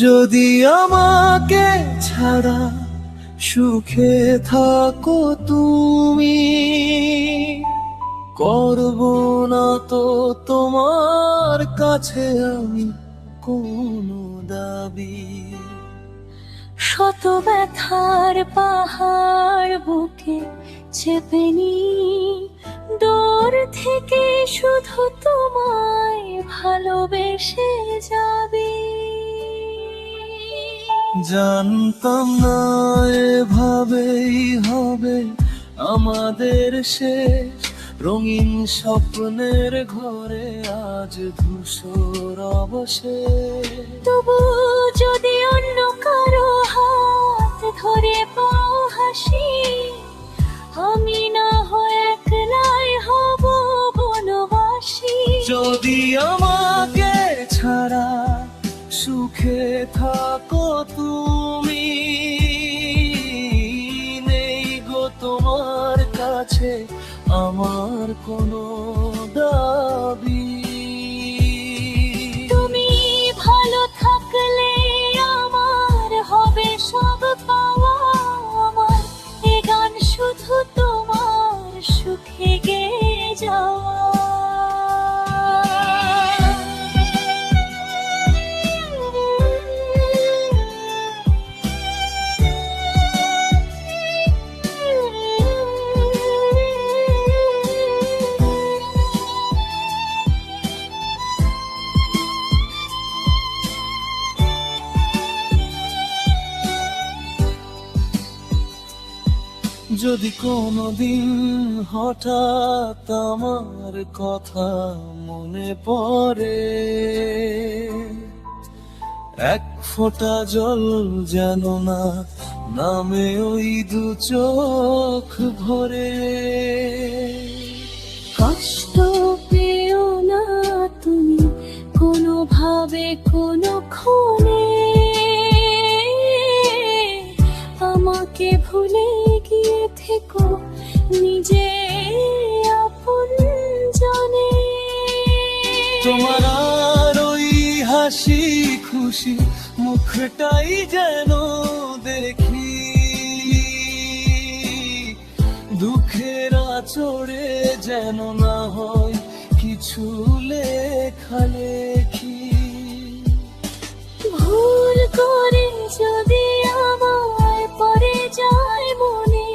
যদি আমাকে ছাড়া সুখে থাকো তুমি, করব না তো তোমার কাছে আমি কোনো দাবি। শত ব্যথার পাহাড় বুকে চেপে নি, দূর থেকে শুধু তোমায় ভালোবেসে যাবি। জানতাম না এভাবেই হবে আমাদের শেষ, রঙিন স্বপ্নের ঘরে আজ ধূসর অবশেষ। তবু যদি অন্য কারো হাত ধরে পাও হাসি, আমি না হয় একলাই হব বনবাসী। যদি আমাকে ছাড়া সুখে থাকো তুমি, নেই গো তোমার কাছে আমার কোনো দাবি। তুমি ভালো থাকলে আমার হবে সব পাওয়া, আমার এ গান শুধু তোমার সুখে গেয়ে যাওয়া। যদি কোনোদিন হঠাৎ আমার কথা মনে পড়ে, এক ফোঁটা জল যেন না নামে ওই দু চোখ ভরে। কষ্ট পেও না তুমি কোনোভাবে কোনোক্ষণে, আমাকে ভুলে গিয়ে থেকো নিজে আপন জনে। তোমার আর ওই হাসি খুশি মুখটাই যেন দেখি, দুঃখের আঁচড়ে যেন না হয় কিছু লেখালেখি। ভুল করে যদি আমায় পড়ে যায় মনে,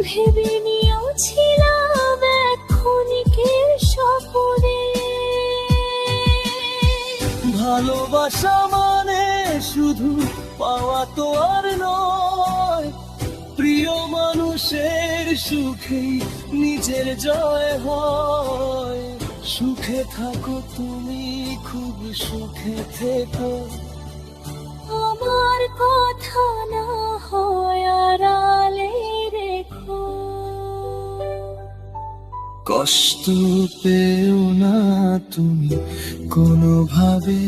ভেবে নিয়েছিলাম এক ক্ষণিকের স্বপনে। ভালোবাসা মানে শুধু পাওয়া তো আর নয়, প্রিয় মানুষের সুখেই নিজের জয় হয়। সুখে থাকো তুমি, খুব সুখে থেকো, আমার কথা না হয় আড়ালে রেখো। কষ্ট পেও না তুমি কোনোভাবে,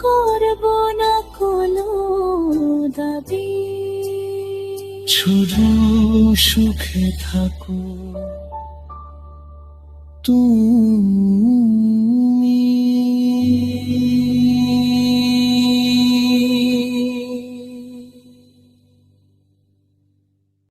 করব না কোনো দাবি। শুধু সুখে থাকো তুমি।